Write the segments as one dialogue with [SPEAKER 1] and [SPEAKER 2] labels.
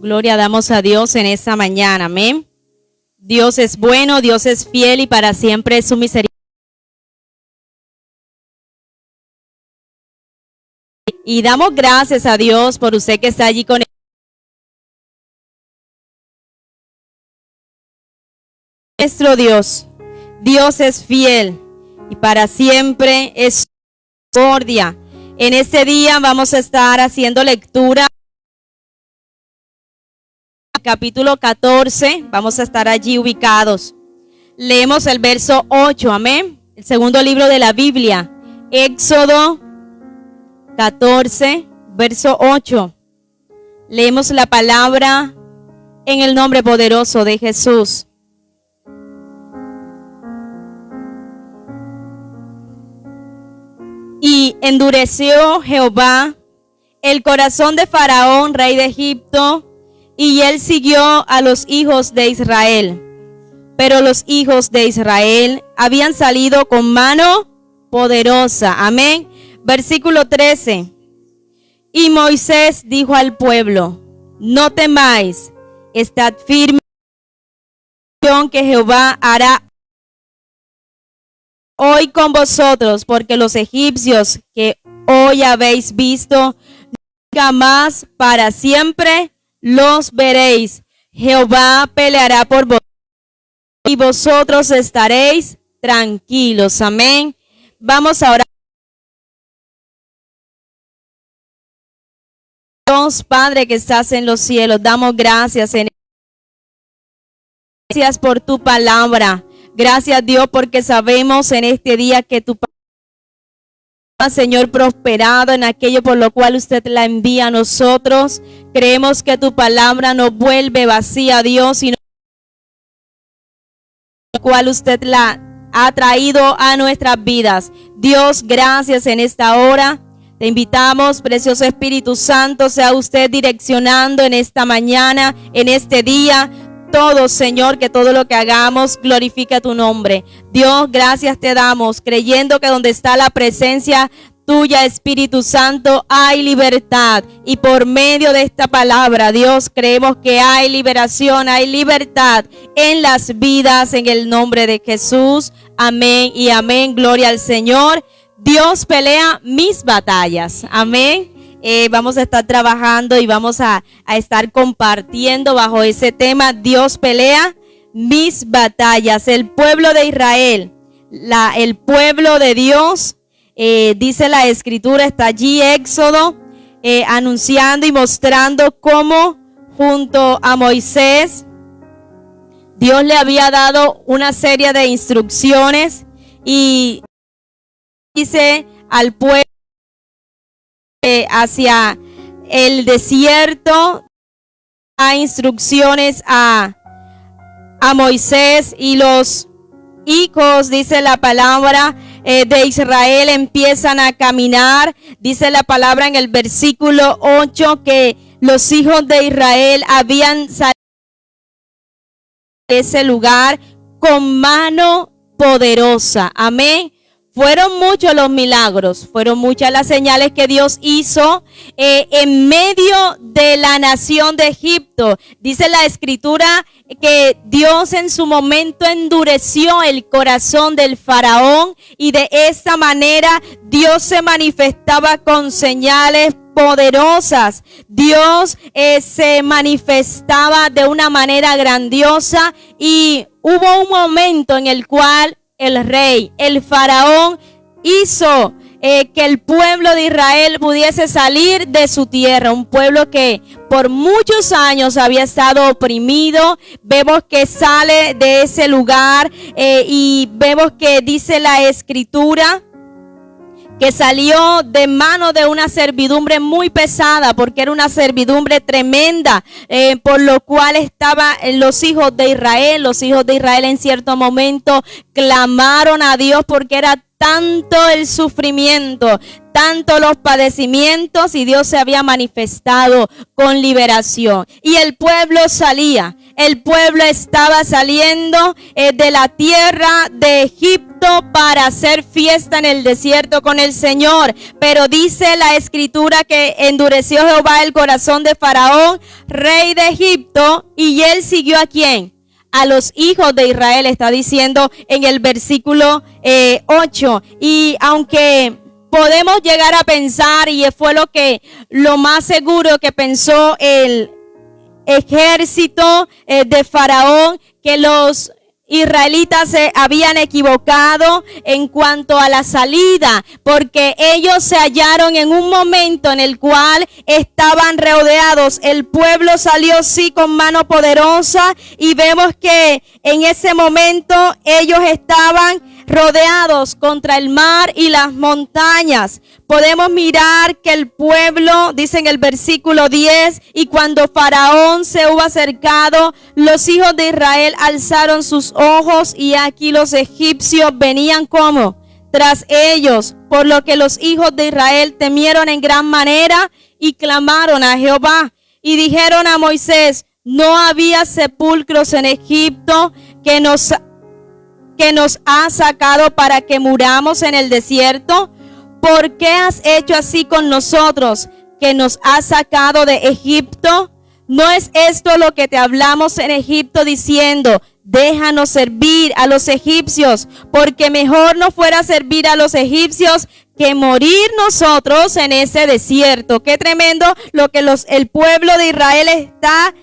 [SPEAKER 1] Gloria damos a Dios en esta mañana, amén. Dios es bueno, Dios es fiel y para siempre es su misericordia. Y damos gracias a Dios por usted que está allí con nuestro Dios. Dios es fiel y para siempre es su misericordia. En este día vamos a estar haciendo lectura. Capítulo 14, vamos a estar allí ubicados. Leemos el verso 8, amén. El segundo libro de la Biblia, Éxodo 14, verso 8. Leemos la palabra en el nombre poderoso de Jesús. Y endureció Jehová el corazón de Faraón, rey de Egipto, y él siguió a los hijos de Israel. Pero los hijos de Israel habían salido con mano poderosa. Amén. Versículo 13. Y Moisés dijo al pueblo: no temáis, estad firmes, que Jehová hará hoy con vosotros, porque los egipcios que hoy habéis visto, nunca más para siempre los veréis. Jehová peleará por vosotros y vosotros estaréis tranquilos. Amén. Vamos a orar. Dios Padre que estás en los cielos, damos gracias. Gracias por tu palabra. Gracias, Dios, porque sabemos en este día que tu palabra, Señor, prosperado en aquello por lo cual usted la envía a nosotros. Creemos que tu palabra no vuelve vacía, Dios, sino por lo cual usted la ha traído a nuestras vidas. Dios, gracias en esta hora. Te invitamos, precioso Espíritu Santo, sea usted direccionando en esta mañana, en este día. Todo, Señor, que todo lo que hagamos glorifica tu nombre. Dios, gracias te damos, creyendo que donde está la presencia tuya, Espíritu Santo, hay libertad. Y por medio de esta palabra, Dios, creemos que hay liberación, hay libertad en las vidas, en el nombre de Jesús. Amén y amén. Gloria al Señor. Dios pelea mis batallas. Amén. Vamos a estar trabajando y vamos a estar compartiendo bajo ese tema. Dios pelea mis batallas. El pueblo de Israel, el pueblo de Dios, dice la escritura, está allí Éxodo, anunciando y mostrando cómo junto a Moisés Dios le había dado una serie de instrucciones y dice al pueblo hacia el desierto, a instrucciones a Moisés, y los hijos, dice la palabra, de Israel empiezan a caminar. Dice la palabra en el versículo 8 que los hijos de Israel habían salido de ese lugar con mano poderosa. Amén. Fueron muchos los milagros, fueron muchas las señales que Dios hizo en medio de la nación de Egipto. Dice la escritura que Dios en su momento endureció el corazón del faraón y de esta manera Dios se manifestaba con señales poderosas. Dios se manifestaba de una manera grandiosa y hubo un momento en el cual el rey, el faraón, hizo que el pueblo de Israel pudiese salir de su tierra, un pueblo que por muchos años había estado oprimido. Vemos que sale de ese lugar y vemos que dice la escritura que salió de mano de una servidumbre muy pesada, porque era una servidumbre tremenda, por lo cual estaban los hijos de Israel. Los hijos de Israel en cierto momento clamaron a Dios porque era tanto el sufrimiento, tanto los padecimientos, y Dios se había manifestado con liberación. Y el pueblo salía, el pueblo estaba saliendo de la tierra de Egipto para hacer fiesta en el desierto con el Señor. Pero dice la escritura que endureció Jehová el corazón de Faraón, rey de Egipto, y él siguió ¿a quién? A los hijos de Israel, está diciendo en el versículo 8. Y aunque podemos llegar a pensar, y fue lo más seguro que pensó el ejército de Faraón, que los israelitas se habían equivocado en cuanto a la salida, porque ellos se hallaron en un momento en el cual estaban rodeados. El pueblo salió sí con mano poderosa, y vemos que en ese momento ellos estaban rodeados contra el mar y las montañas. Podemos mirar que el pueblo, dice en el versículo 10, y cuando Faraón se hubo acercado, los hijos de Israel alzaron sus ojos, y aquí los egipcios venían como tras ellos, por lo que los hijos de Israel temieron en gran manera y clamaron a Jehová y dijeron a Moisés: no había sepulcros en Egipto que nos ha sacado para que muramos en el desierto. ¿Por qué has hecho así con nosotros, que nos has sacado de Egipto? ¿No es esto lo que te hablamos en Egipto, diciendo: déjanos servir a los egipcios? Porque mejor nos fuera servir a los egipcios que morir nosotros en ese desierto. Qué tremendo lo que el pueblo de Israel está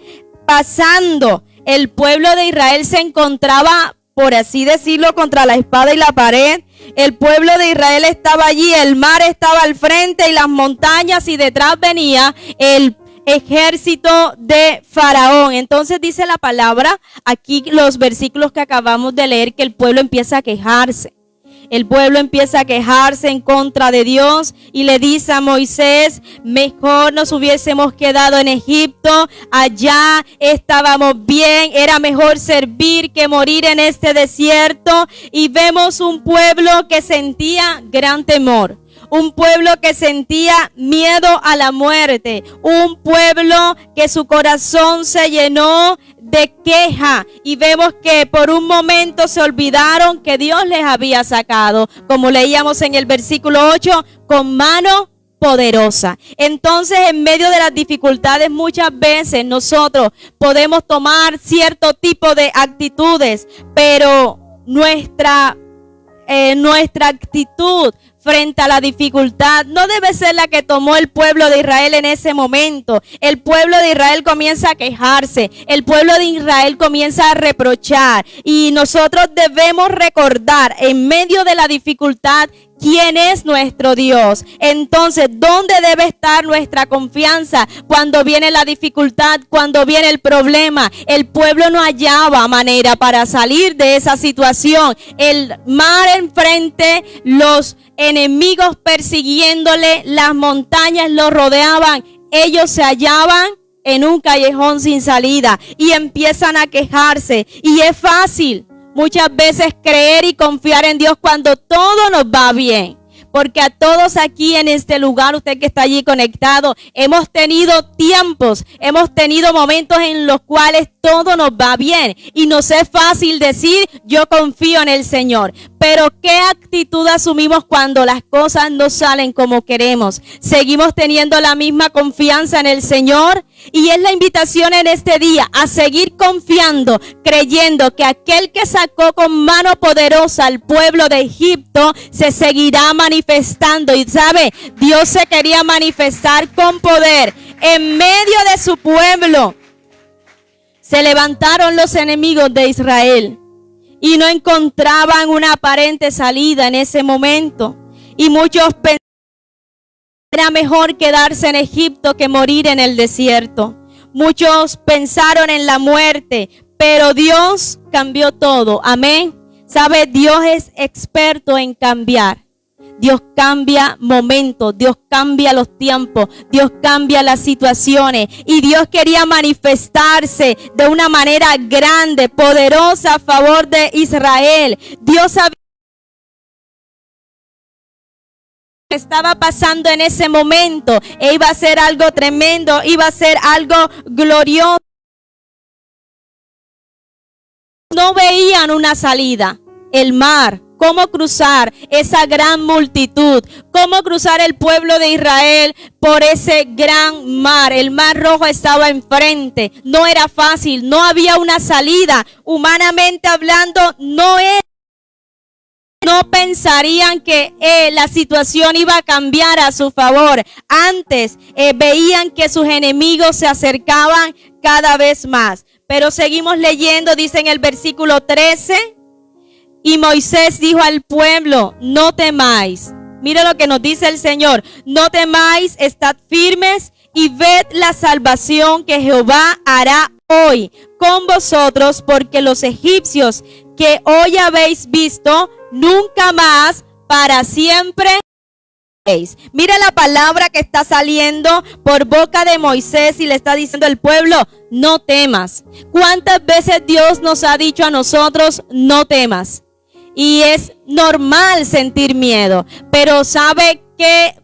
[SPEAKER 1] pasando. El pueblo de Israel se encontraba, por así decirlo, contra la espada y la pared. El pueblo de Israel estaba allí, el mar estaba al frente y las montañas, y detrás venía el ejército de Faraón. Entonces dice la palabra, aquí los versículos que acabamos de leer, que el pueblo empieza a quejarse. El pueblo empieza a quejarse en contra de Dios y le dice a Moisés: mejor nos hubiésemos quedado en Egipto, allá estábamos bien, era mejor servir que morir en este desierto. Y vemos un pueblo que sentía gran temor. Un pueblo que sentía miedo a la muerte. Un pueblo que su corazón se llenó de queja. Y vemos que por un momento se olvidaron que Dios les había sacado, como leíamos en el versículo 8, con mano poderosa. Entonces, en medio de las dificultades, muchas veces nosotros podemos tomar cierto tipo de actitudes, pero nuestra actitud frente a la dificultad no debe ser la que tomó el pueblo de Israel en ese momento. El pueblo de Israel comienza a quejarse, el pueblo de Israel comienza a reprochar, y nosotros debemos recordar en medio de la dificultad quién es nuestro Dios. Entonces, ¿dónde debe estar nuestra confianza cuando viene la dificultad, cuando viene el problema? El pueblo no hallaba manera para salir de esa situación. El mar enfrente, los enemigos persiguiéndole, las montañas lo rodeaban. Ellos se hallaban en un callejón sin salida y empiezan a quejarse. Y es fácil muchas veces creer y confiar en Dios cuando todo nos va bien. Porque a todos aquí en este lugar, usted que está allí conectado, hemos tenido tiempos, hemos tenido momentos en los cuales todo nos va bien. Y nos es fácil decir: yo confío en el Señor. Pero ¿qué actitud asumimos cuando las cosas no salen como queremos? ¿Seguimos teniendo la misma confianza en el Señor? Y es la invitación en este día a seguir confiando, creyendo que aquel que sacó con mano poderosa al pueblo de Egipto se seguirá manifestando. Y sabe, Dios se quería manifestar con poder en medio de su pueblo. Se levantaron los enemigos de Israel y no encontraban una aparente salida en ese momento. Y muchos pensaban que era mejor quedarse en Egipto que morir en el desierto. Muchos pensaron en la muerte, pero Dios cambió todo. Amén. ¿Sabe? Dios es experto en cambiar. Dios cambia momentos, Dios cambia los tiempos, Dios cambia las situaciones. Y Dios quería manifestarse de una manera grande, poderosa a favor de Israel. Dios sabía estaba pasando en ese momento iba a ser algo tremendo, iba a ser algo glorioso. No veían una salida, el mar, cómo cruzar esa gran multitud, cómo cruzar el pueblo de Israel por ese gran mar. El mar rojo estaba enfrente, no era fácil, no había una salida. Humanamente hablando, no pensarían que la situación iba a cambiar a su favor. Antes veían que sus enemigos se acercaban cada vez más. Pero seguimos leyendo, dice en el versículo 13, y Moisés dijo al pueblo, no temáis. Mira lo que nos dice el Señor, no temáis, estad firmes y ved la salvación que Jehová hará hoy con vosotros, porque los egipcios que hoy habéis visto, nunca más para siempre. Mira la palabra que está saliendo por boca de Moisés y le está diciendo al pueblo, no temas. ¿Cuántas veces Dios nos ha dicho a nosotros, no temas? Y es normal sentir miedo, pero ¿sabe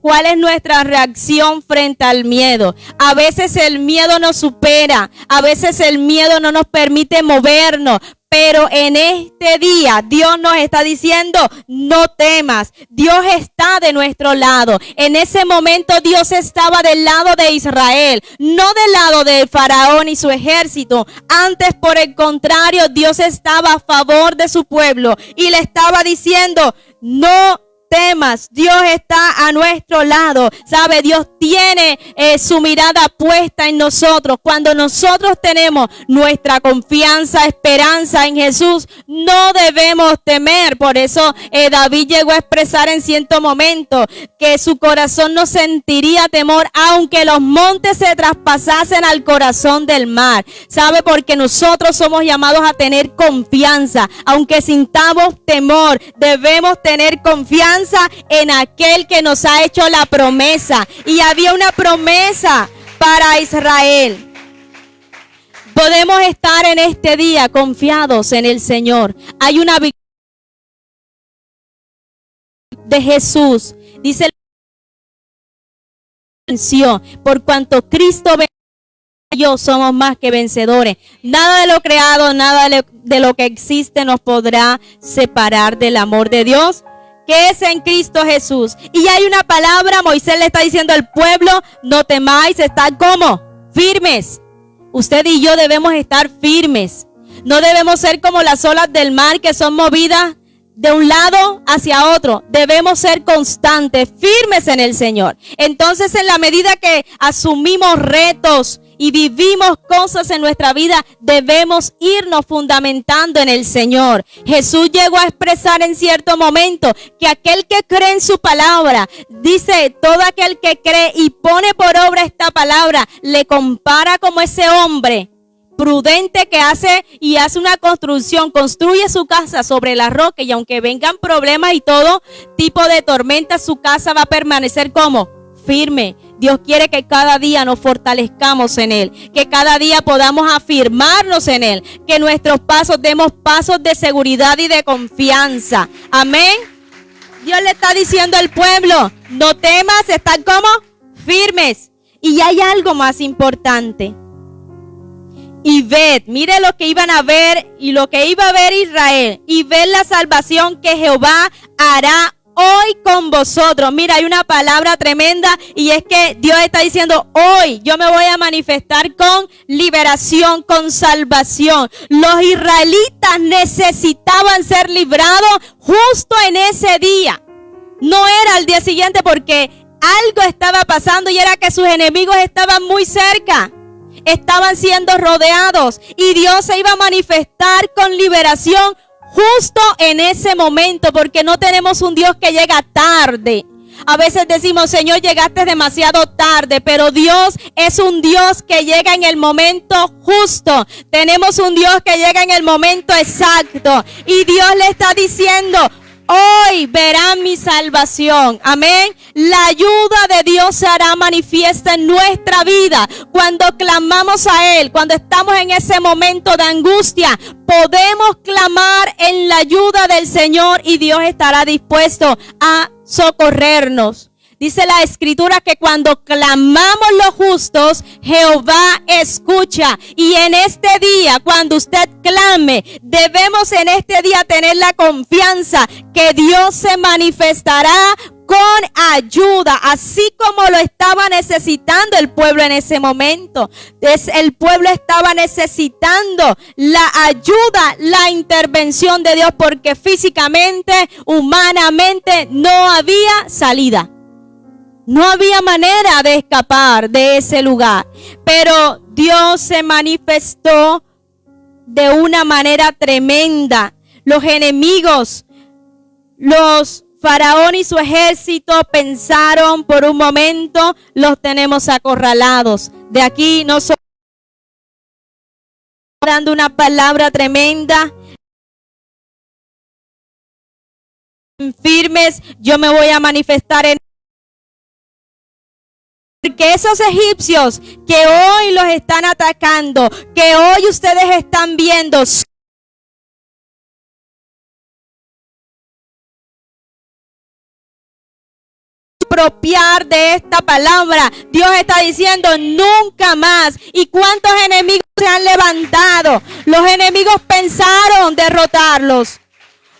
[SPEAKER 1] cuál es nuestra reacción frente al miedo? A veces el miedo nos supera, a veces el miedo no nos permite movernos. Pero en este día Dios nos está diciendo, no temas, Dios está de nuestro lado. En ese momento Dios estaba del lado de Israel, no del lado de Faraón y su ejército. Antes, por el contrario, Dios estaba a favor de su pueblo y le estaba diciendo, no temas, Dios está a nuestro lado. Sabe, Dios tiene su mirada puesta en nosotros. Cuando nosotros tenemos nuestra confianza, esperanza en Jesús, no debemos temer. Por eso David llegó a expresar en cierto momento que su corazón no sentiría temor, aunque los montes se traspasasen al corazón del mar. Sabe, porque nosotros somos llamados a tener confianza, aunque sintamos temor, debemos tener confianza en aquel que nos ha hecho la promesa. Y había una promesa para Israel. Podemos estar en este día confiados en el Señor. Hay una victoria de Jesús. Dice, por cuanto Cristo y yo somos más que vencedores. Nada de lo creado, nada de lo que existe nos podrá separar del amor de Dios que es en Cristo Jesús. Y hay una palabra, Moisés le está diciendo al pueblo, no temáis, estad como firmes. Usted y yo debemos estar firmes. No debemos ser como las olas del mar que son movidas de un lado hacia otro. Debemos ser constantes, firmes en el Señor. Entonces, en la medida que asumimos retos y vivimos cosas en nuestra vida, debemos irnos fundamentando en el Señor. Jesús llegó a expresar en cierto momento que aquel que cree en su palabra, dice, todo aquel que cree y pone por obra esta palabra, le compara como ese hombre prudente que hace una construcción, construye su casa sobre la roca, y aunque vengan problemas y todo tipo de tormentas, su casa va a permanecer como firme. Dios quiere que cada día nos fortalezcamos en Él, que cada día podamos afirmarnos en Él, que nuestros pasos demos pasos de seguridad y de confianza. Amén. Dios le está diciendo al pueblo, no temas, están como firmes. Y hay algo más importante. Y ved, mire lo que iban a ver y lo que iba a ver Israel. Y ved la salvación que Jehová hará hoy con vosotros. Mira, hay una palabra tremenda y es que Dios está diciendo, hoy yo me voy a manifestar con liberación, con salvación. Los israelitas necesitaban ser librados justo en ese día. No era al día siguiente, porque algo estaba pasando y era que sus enemigos estaban muy cerca. Estaban siendo rodeados y Dios se iba a manifestar con liberación justo en ese momento, porque no tenemos un Dios que llega tarde. A veces decimos, Señor, llegaste demasiado tarde, pero Dios es un Dios que llega en el momento justo. Tenemos un Dios que llega en el momento exacto y Dios le está diciendo, hoy verán mi salvación. Amén. La ayuda de Dios se hará manifiesta en nuestra vida. Cuando clamamos a Él, cuando estamos en ese momento de angustia, podemos clamar en la ayuda del Señor y Dios estará dispuesto a socorrernos. Dice la escritura que cuando clamamos los justos, Jehová escucha. Y en este día, cuando usted clame, debemos en este día tener la confianza que Dios se manifestará con ayuda, así como lo estaba necesitando el pueblo en ese momento. El pueblo estaba necesitando la ayuda, la intervención de Dios, porque físicamente, humanamente, no había salida. No había manera de escapar de ese lugar. Pero Dios se manifestó de una manera tremenda. Los enemigos, los Faraón y su ejército pensaron por un momento, los tenemos acorralados. De aquí nosotros dando una palabra tremenda. Firmes, yo me voy a manifestar en porque esos egipcios que hoy los están atacando, que hoy ustedes están viendo, apropiar de esta palabra. Dios está diciendo nunca más. ¿Y cuántos enemigos se han levantado? Los enemigos pensaron derrotarlos.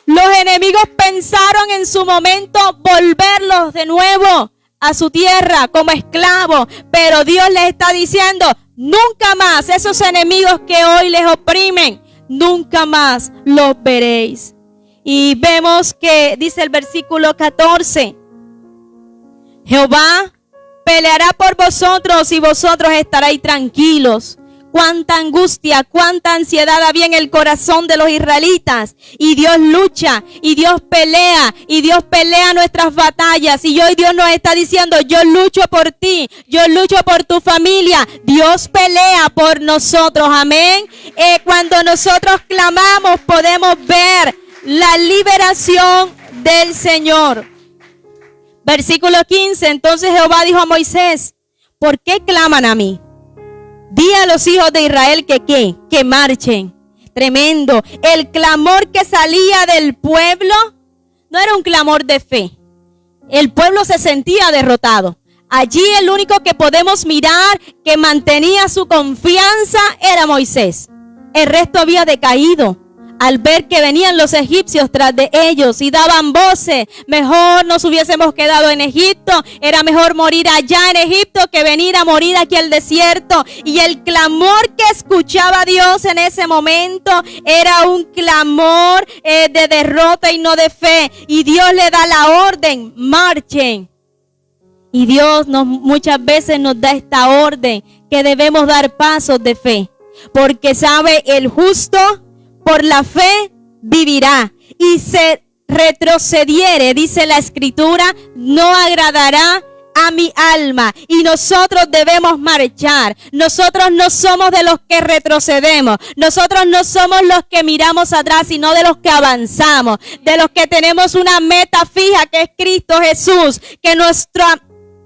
[SPEAKER 1] Los enemigos pensaron en su momento volverlos de nuevo a su tierra como esclavos, pero Dios les está diciendo nunca más. Esos enemigos que hoy les oprimen, nunca más los veréis. Y vemos que dice el versículo 14: Jehová peleará por vosotros y vosotros estaréis tranquilos. Cuánta angustia, cuánta ansiedad había en el corazón de los israelitas. Y Dios lucha, y Dios pelea nuestras batallas. Y hoy Dios nos está diciendo, yo lucho por ti, yo lucho por tu familia. Dios pelea por nosotros, amén. Cuando nosotros clamamos podemos ver la liberación del Señor. Versículo 15, entonces Jehová dijo a Moisés, ¿por qué claman a mí? Di a los hijos de Israel que marchen. Tremendo. El clamor que salía del pueblo no era un clamor de fe. El pueblo se sentía derrotado. Allí el único que podemos mirar que mantenía su confianza era Moisés. El resto había decaído al ver que venían los egipcios tras de ellos y daban voces. Mejor nos hubiésemos quedado en Egipto. Era mejor morir allá en Egipto que venir a morir aquí al desierto. Y el clamor que escuchaba Dios en ese momento era un clamor de derrota y no de fe. Y Dios le da la orden, marchen. Y Dios muchas veces nos da esta orden, que debemos dar pasos de fe. Porque sabe, el justo por la fe vivirá, y se retrocediere, dice la escritura, no agradará a mi alma. Y nosotros debemos marchar. Nosotros no somos de los que retrocedemos. Nosotros no somos los que miramos atrás, sino de los que avanzamos, de los que tenemos una meta fija, que es Cristo Jesús. Que nuestros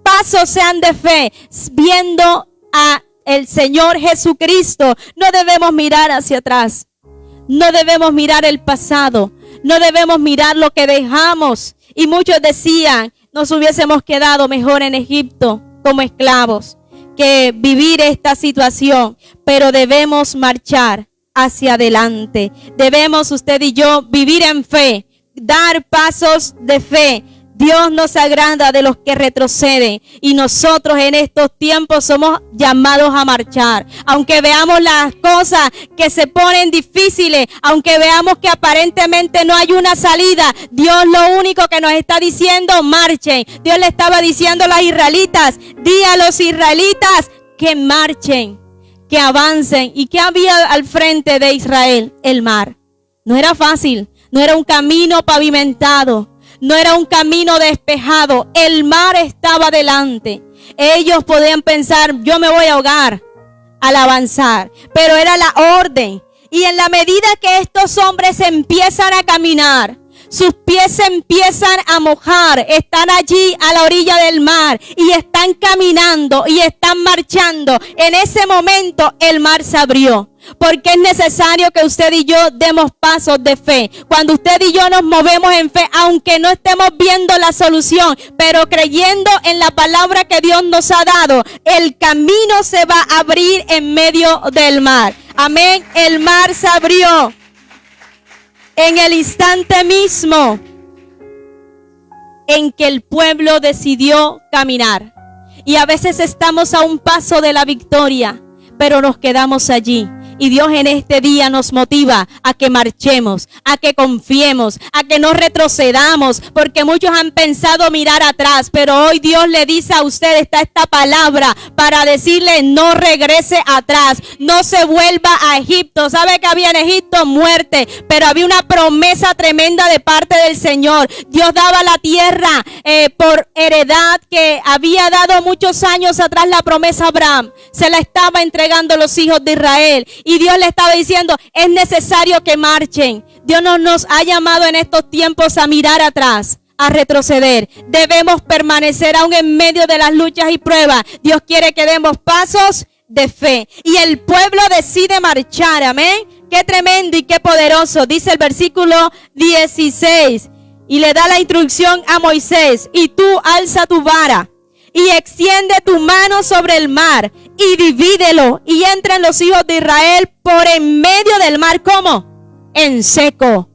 [SPEAKER 1] pasos sean de fe, viendo a el Señor Jesucristo. No debemos mirar hacia atrás. No debemos mirar el pasado, no debemos mirar lo que dejamos. Y muchos decían, nos hubiésemos quedado mejor en Egipto como esclavos que vivir esta situación. Pero debemos marchar hacia adelante. Debemos usted y yo vivir en fe, dar pasos de fe. Dios no se agrada de los que retroceden, y nosotros en estos tiempos somos llamados a marchar. Aunque veamos las cosas que se ponen difíciles, aunque veamos que aparentemente no hay una salida, Dios lo único que nos está diciendo, marchen. Dios le estaba diciendo a los israelitas, di a los israelitas que marchen, que avancen. ¿Y qué había al frente de Israel? El mar. No era fácil, no era un camino pavimentado. No era un camino despejado, el mar estaba delante. Ellos podían pensar, yo me voy a ahogar al avanzar, pero era la orden. Y en la medida que estos hombres empiezan a caminar, sus pies se empiezan a mojar, están allí a la orilla del mar y están caminando y están marchando. En ese momento el mar se abrió. Porque es necesario que usted y yo demos pasos de fe. Cuando usted y yo nos movemos en fe, aunque no estemos viendo la solución, pero creyendo en la palabra que Dios nos ha dado, el camino se va a abrir en medio del mar. Amén. El mar se abrió en el instante mismo en que el pueblo decidió caminar. Y a veces estamos a un paso de la victoria, pero nos quedamos allí. Y Dios en este día nos motiva a que marchemos, a que confiemos, a que no retrocedamos, porque muchos han pensado mirar atrás, pero hoy Dios le dice a usted, está esta palabra para decirle, no regrese atrás, no se vuelva a Egipto. ¿Sabe que había en Egipto? Muerte, pero había una promesa tremenda de parte del Señor. Dios daba la tierra por heredad que había dado muchos años atrás la promesa a Abraham. Se la estaba entregando a los hijos de Israel. Y Dios le estaba diciendo, es necesario que marchen. Dios no nos ha llamado en estos tiempos a mirar atrás, a retroceder. Debemos permanecer aún en medio de las luchas y pruebas. Dios quiere que demos pasos de fe. Y el pueblo decide marchar, amén. Qué tremendo y qué poderoso. Dice el versículo 16. Y le da la instrucción a Moisés. Y tú alza tu vara y extiende tu mano sobre el mar y divídelo y entren los hijos de Israel por en medio del mar. ¿Cómo? En seco.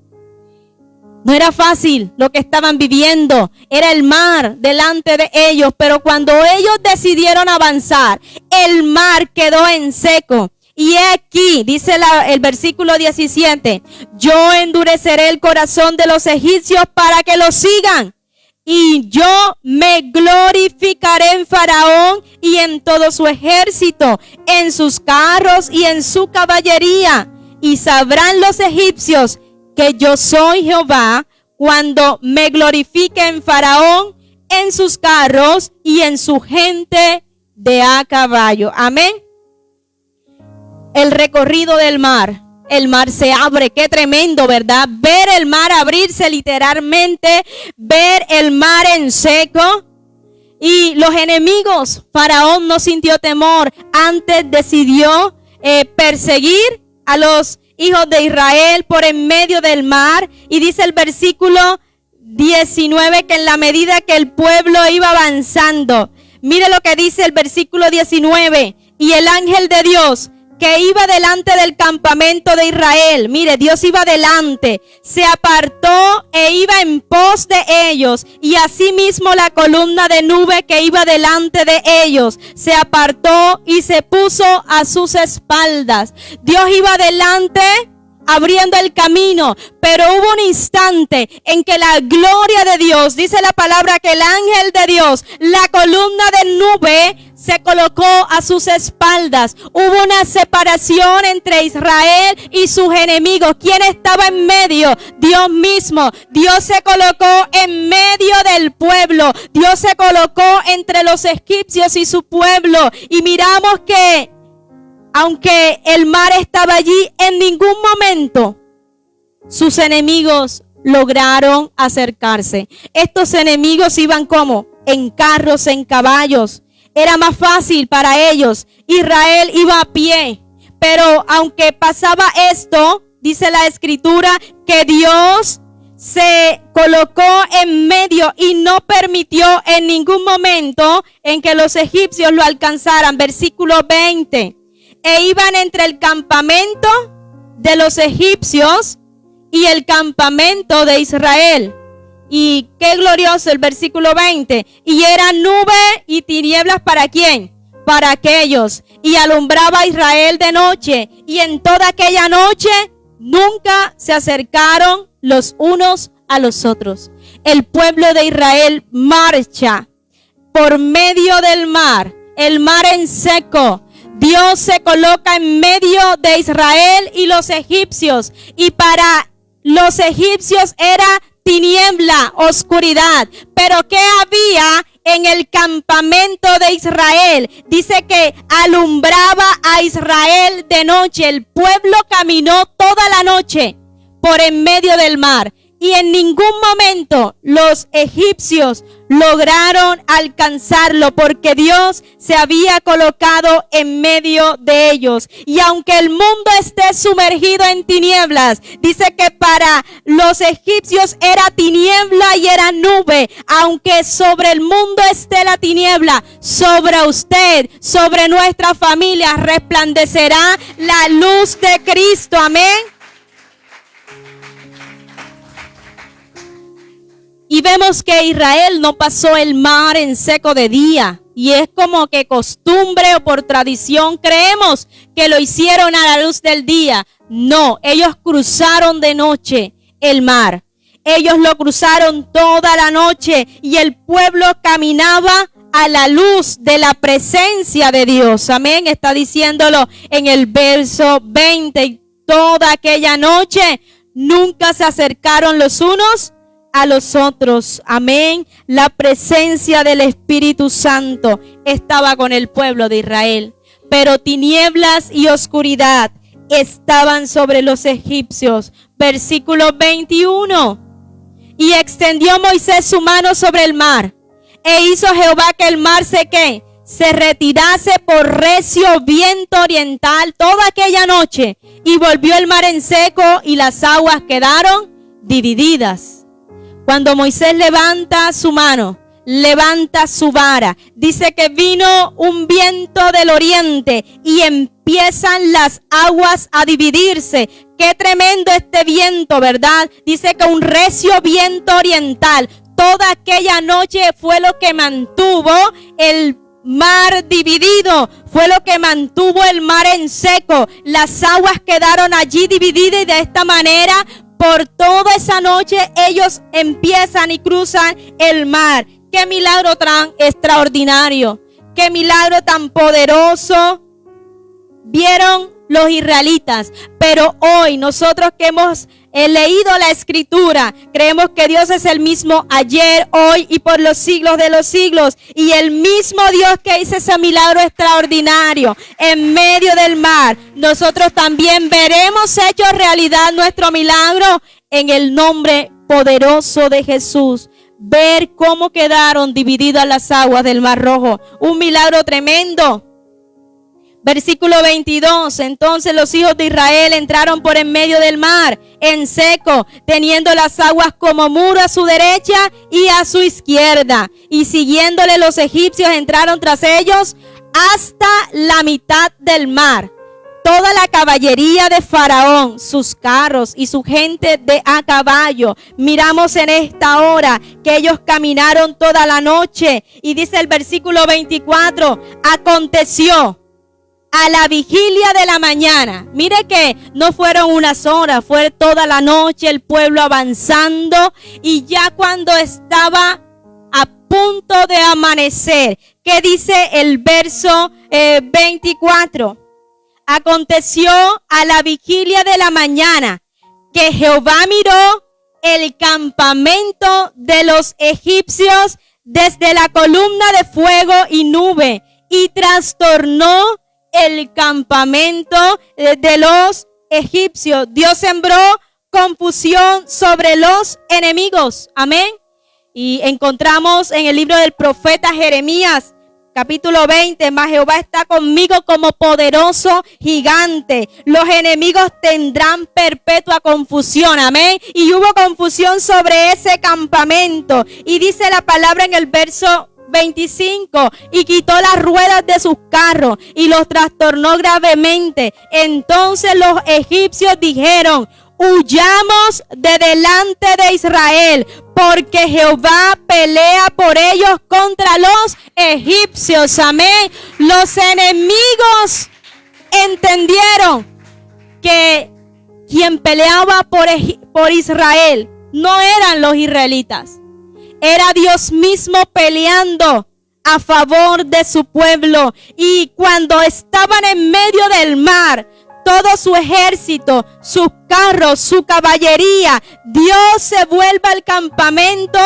[SPEAKER 1] No era fácil lo que estaban viviendo. Era el mar delante de ellos. Pero cuando ellos decidieron avanzar, el mar quedó en seco. Y aquí, dice el versículo 17, yo endureceré el corazón de los egipcios para que los sigan. Y yo me glorificaré en Faraón y en todo su ejército, en sus carros y en su caballería. Y sabrán los egipcios que yo soy Jehová cuando me glorifique en Faraón, en sus carros y en su gente de a caballo. Amén. El recorrido del mar. El mar se abre, qué tremendo, ¿verdad? Ver el mar abrirse literalmente, ver el mar en seco. Y los enemigos, Faraón no sintió temor, antes decidió perseguir a los hijos de Israel por en medio del mar. Y dice el versículo 19 que en la medida que el pueblo iba avanzando, mire lo que dice el versículo 19, y el ángel de Dios que iba delante del campamento de Israel, mire, Dios iba delante, se apartó e iba en pos de ellos, y asimismo la columna de nube que iba delante de ellos se apartó y se puso a sus espaldas. Dios iba delante abriendo el camino, pero hubo un instante en que la gloria de Dios, dice la palabra que el ángel de Dios, la columna de nube, se colocó a sus espaldas. Hubo una separación entre Israel y sus enemigos. ¿Quién estaba en medio? Dios mismo. Dios se colocó en medio del pueblo. Dios se colocó entre los egipcios y su pueblo. Y miramos que aunque el mar estaba allí, en ningún momento sus enemigos lograron acercarse. Estos enemigos iban como en carros, en caballos. Era más fácil para ellos. Israel iba a pie. Pero aunque pasaba esto, dice la escritura que Dios se colocó en medio y no permitió en ningún momento en que los egipcios lo alcanzaran. Versículo 20. E iban entre el campamento de los egipcios y el campamento de Israel. Y qué glorioso el versículo 20. Y era nube y tinieblas ¿para quién? Para aquellos. Y alumbraba a Israel de noche. Y en toda aquella noche nunca se acercaron los unos a los otros. El pueblo de Israel marcha por medio del mar. El mar en seco. Dios se coloca en medio de Israel y los egipcios. Y para los egipcios era tiniebla, oscuridad. Pero ¿qué había en el campamento de Israel? Dice que alumbraba a Israel de noche. El pueblo caminó toda la noche por en medio del mar. y en ningún momento los egipcios lograron alcanzarlo, porque Dios se había colocado en medio de ellos. Y aunque el mundo esté sumergido en tinieblas, dice que para los egipcios era tiniebla y era nube. Aunque sobre el mundo esté la tiniebla, sobre usted, sobre nuestra familia, resplandecerá la luz de Cristo. Amén. Y vemos que Israel no pasó el mar en seco de día. Y es como que costumbre o por tradición creemos que lo hicieron a la luz del día. No, ellos cruzaron de noche el mar. Ellos lo cruzaron toda la noche y el pueblo caminaba a la luz de la presencia de Dios. Amén, está diciéndolo en el verso 20. Y toda aquella noche nunca se acercaron los unos a los otros. Amén. La presencia del Espíritu Santo estaba con el pueblo de Israel. Pero tinieblas y oscuridad estaban sobre los egipcios. Versículo 21. Y extendió Moisés su mano sobre el mar, e hizo Jehová que el mar se retirase por recio viento oriental toda aquella noche, y volvió el mar en seco, y las aguas quedaron divididas. Cuando Moisés levanta su mano, levanta su vara, dice que vino un viento del oriente y empiezan las aguas a dividirse. Qué tremendo este viento, ¿verdad? Dice que un recio viento oriental. Toda aquella noche fue lo que mantuvo el mar dividido, fue lo que mantuvo el mar en seco. Las aguas quedaron allí divididas y de esta manera por toda esa noche ellos empiezan y cruzan el mar. Qué milagro tan extraordinario, qué milagro tan poderoso vieron los israelitas. Pero hoy nosotros que hemos leído la escritura, creemos que Dios es el mismo ayer, hoy y por los siglos de los siglos. Y el mismo Dios que hizo ese milagro extraordinario en medio del mar, nosotros también veremos hecho realidad nuestro milagro en el nombre poderoso de Jesús. Ver cómo quedaron divididas las aguas del Mar Rojo. Un milagro tremendo. Versículo 22, entonces los hijos de Israel entraron por en medio del mar, en seco, teniendo las aguas como muro a su derecha y a su izquierda. Y siguiéndole los egipcios entraron tras ellos hasta la mitad del mar. Toda la caballería de Faraón, sus carros y su gente de a caballo. Miramos en esta hora que ellos caminaron toda la noche. Y dice el versículo 24, aconteció a la vigilia de la mañana. Mire que no fueron unas horas, fue toda la noche el pueblo avanzando. Y ya cuando estaba a punto de amanecer, ¿qué dice el verso 24? Aconteció a la vigilia de la mañana que Jehová miró el campamento de los egipcios desde la columna de fuego y nube y trastornó el campamento de los egipcios. Dios sembró confusión sobre los enemigos. Amén. Y encontramos en el libro del profeta Jeremías, capítulo 20, mas Jehová está conmigo como poderoso gigante. Los enemigos tendrán perpetua confusión. Amén. Y hubo confusión sobre ese campamento. Y dice la palabra en el verso 25, y quitó las ruedas de sus carros y los trastornó gravemente. Entonces los egipcios dijeron, huyamos de delante de Israel, porque Jehová pelea por ellos contra los egipcios. Amén. Los enemigos entendieron que quien peleaba por Israel no eran los israelitas. Era Dios mismo peleando a favor de su pueblo. Y cuando estaban en medio del mar, todo su ejército, sus carros, su caballería, Dios se vuelve al campamento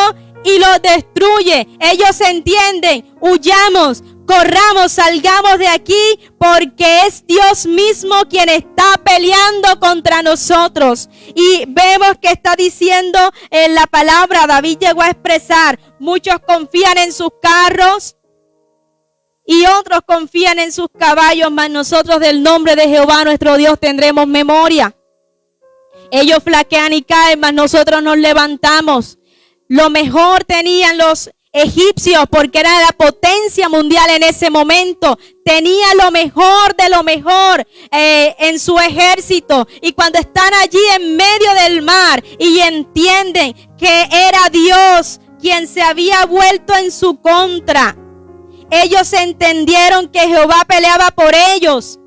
[SPEAKER 1] y los destruye. Ellos entienden, huyamos, corramos, salgamos de aquí, porque es Dios mismo quien está peleando contra nosotros. Y vemos que está diciendo en la palabra, David llegó a expresar, muchos confían en sus carros y otros confían en sus caballos, mas nosotros del nombre de Jehová nuestro Dios tendremos memoria. Ellos flaquean y caen, mas nosotros nos levantamos. Lo mejor tenían los egipcios, porque era la potencia mundial en ese momento. Tenía lo mejor de lo mejor en su ejército. Y cuando están allí en medio del mar y entienden que era Dios quien se había vuelto en su contra, ellos entendieron que Jehová peleaba por ellos.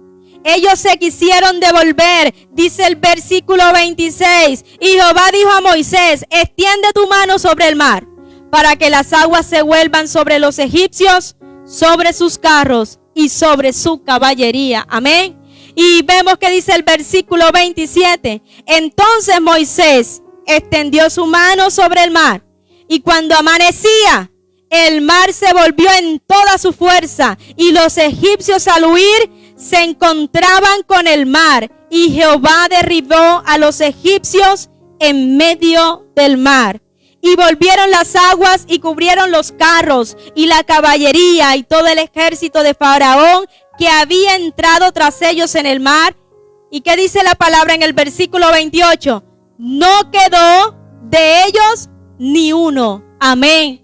[SPEAKER 1] Ellos se quisieron devolver. Dice el versículo 26. Y Jehová dijo a Moisés: extiende tu mano sobre el mar, para que las aguas se vuelvan sobre los egipcios, sobre sus carros y sobre su caballería. Amén. Y vemos que dice el versículo 27. Entonces Moisés extendió su mano sobre el mar, y cuando amanecía, el mar se volvió en toda su fuerza, y los egipcios al huir se encontraban con el mar, y Jehová derribó a los egipcios en medio del mar. Y volvieron las aguas y cubrieron los carros y la caballería y todo el ejército de Faraón que había entrado tras ellos en el mar. ¿Y qué dice la palabra en el versículo 28? No quedó de ellos ni uno. Amén.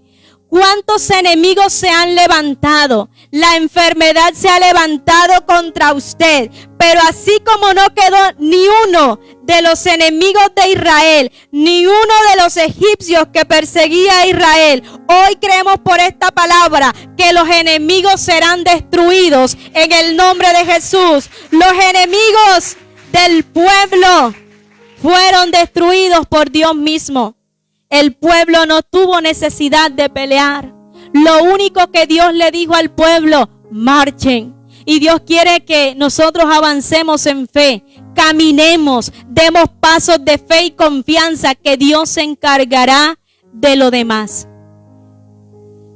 [SPEAKER 1] ¿Cuántos enemigos se han levantado? La enfermedad se ha levantado contra usted. Pero así como no quedó ni uno de los enemigos de Israel, ni uno de los egipcios que perseguía a Israel, hoy creemos por esta palabra que los enemigos serán destruidos en el nombre de Jesús. Los enemigos del pueblo fueron destruidos por Dios mismo. El pueblo no tuvo necesidad de pelear. Lo único que Dios le dijo al pueblo: marchen. Y Dios quiere que nosotros avancemos en fe, caminemos, demos pasos de fe y confianza, que Dios se encargará de lo demás.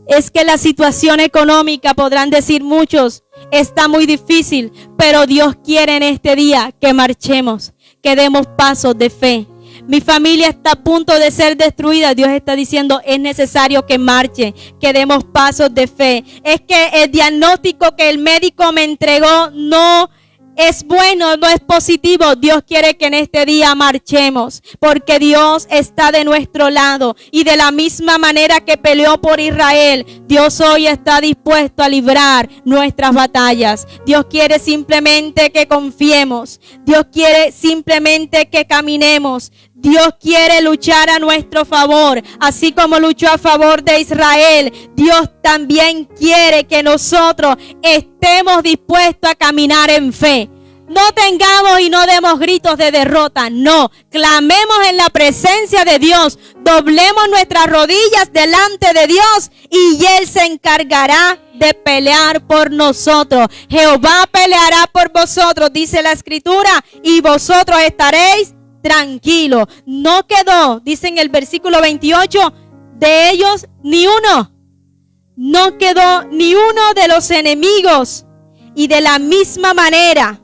[SPEAKER 1] Es que la situación económica, podrán decir muchos, está muy difícil, pero Dios quiere en este día que marchemos, que demos pasos de fe. Mi familia está a punto de ser destruida. Dios está diciendo: es necesario que marche, que demos pasos de fe. Es que el diagnóstico que el médico me entregó no es bueno, no es positivo. Dios quiere que en este día marchemos, porque Dios está de nuestro lado. Y de la misma manera que peleó por Israel, Dios hoy está dispuesto a librar nuestras batallas. Dios quiere simplemente que confiemos. Dios quiere simplemente que caminemos. Dios quiere luchar a nuestro favor, así como luchó a favor de Israel. Dios también quiere que nosotros estemos dispuestos a caminar en fe. No tengamos y no demos gritos de derrota, no. Clamemos en la presencia de Dios, doblemos nuestras rodillas delante de Dios y Él se encargará de pelear por nosotros. Jehová peleará por vosotros, dice la Escritura, y vosotros estaréis tranquilo. No quedó, dice en el versículo 28, de ellos ni uno. No quedó ni uno de los enemigos. Y de la misma manera,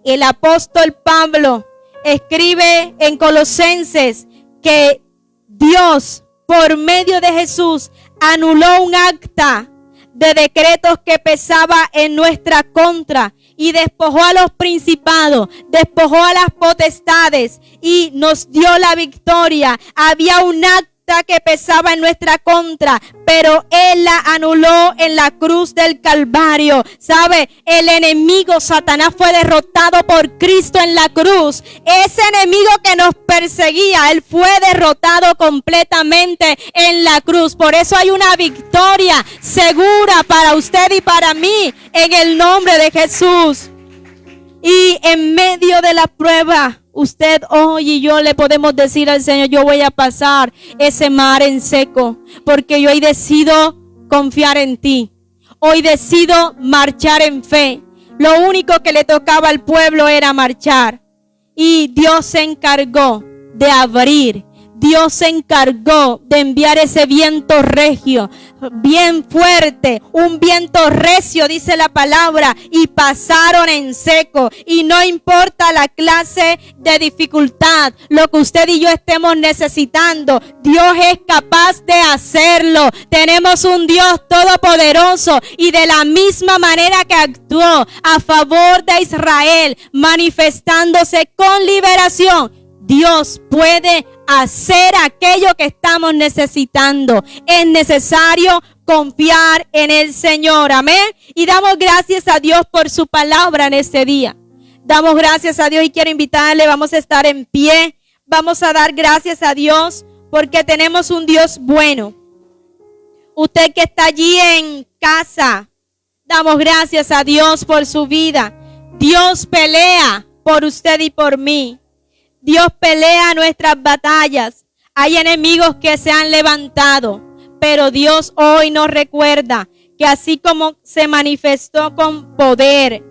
[SPEAKER 1] el apóstol Pablo escribe en Colosenses que Dios, por medio de Jesús, anuló un acta de decretos que pesaba en nuestra contra y despojó a los principados, despojó a las potestades y nos dio la victoria. Había un acta que pesaba en nuestra contra, pero Él la anuló en la cruz del Calvario. ¿Sabe? El enemigo Satanás fue derrotado por Cristo en la cruz. Ese enemigo que nos perseguía, Él fue derrotado completamente en la cruz. Por eso hay una victoria segura para usted y para mí en el nombre de Jesús. Y en medio de la prueba, usted hoy y yo le podemos decir al Señor: yo voy a pasar ese mar en seco, porque yo hoy decido confiar en ti. Hoy decido marchar en fe. Lo único que le tocaba al pueblo era marchar. Y Dios se encargó de abrir. Dios se encargó de enviar ese viento regio, bien fuerte, un viento recio, dice la palabra, y pasaron en seco. Y no importa la clase de dificultad, lo que usted y yo estemos necesitando, Dios es capaz de hacerlo. Tenemos un Dios todopoderoso, y de la misma manera que actuó a favor de Israel, manifestándose con liberación, Dios puede hacer aquello que estamos necesitando. Es necesario confiar en el Señor. Amén. Y damos gracias a Dios por su palabra en este día. Damos gracias a Dios y quiero invitarle, vamos a estar en pie. Vamos a dar gracias a Dios porque tenemos un Dios bueno. Usted que está allí en casa, damos gracias a Dios por su vida. Dios pelea por usted y por mí. Dios pelea nuestras batallas. Hay enemigos que se han levantado, pero Dios hoy nos recuerda que así como se manifestó con poder,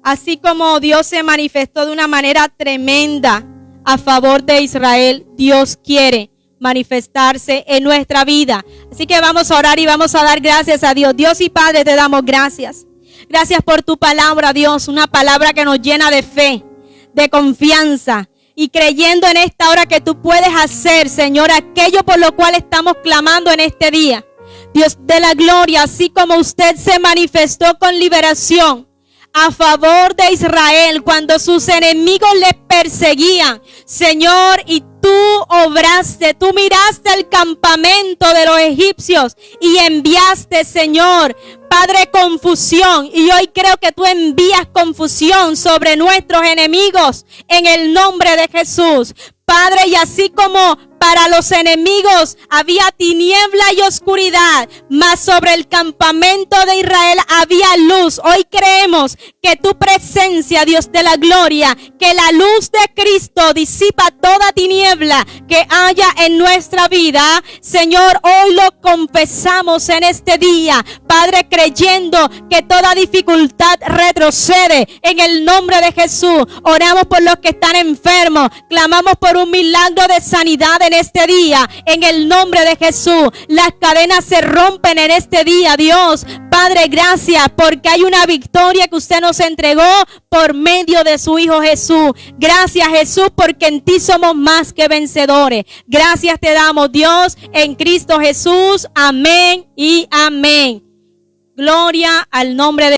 [SPEAKER 1] así como Dios se manifestó de una manera tremenda a favor de Israel, Dios quiere manifestarse en nuestra vida. Así que vamos a orar y vamos a dar gracias a Dios. Dios y Padre, te damos gracias. Gracias por tu palabra, Dios, una palabra que nos llena de fe, de confianza. Y creyendo en esta hora que tú puedes hacer, Señor, aquello por lo cual estamos clamando en este día. Dios de la gloria, así como usted se manifestó con liberación a favor de Israel cuando sus enemigos les perseguían, Señor, y tú obraste, tú miraste el campamento de los egipcios y enviaste, Señor, Padre, confusión. Y hoy creo que tú envías confusión sobre nuestros enemigos en el nombre de Jesús. Padre, y así como para los enemigos había tiniebla y oscuridad, mas sobre el campamento de Israel había luz. Hoy creemos que tu presencia, Dios de la gloria, que la luz de Cristo disipa toda tiniebla que haya en nuestra vida. Señor, hoy lo confesamos en este día, Padre, creyendo que toda dificultad retrocede en el nombre de Jesús. Oramos por los que están enfermos, clamamos por un milagro de sanidad en este día, en el nombre de Jesús. Las cadenas se rompen en este día, Dios. Padre, gracias porque hay una victoria que usted nos entregó por medio de su Hijo Jesús. Gracias, Jesús, porque en ti somos más que vencedores. Gracias te damos, Dios, en Cristo Jesús. Amén y amén. Gloria al nombre de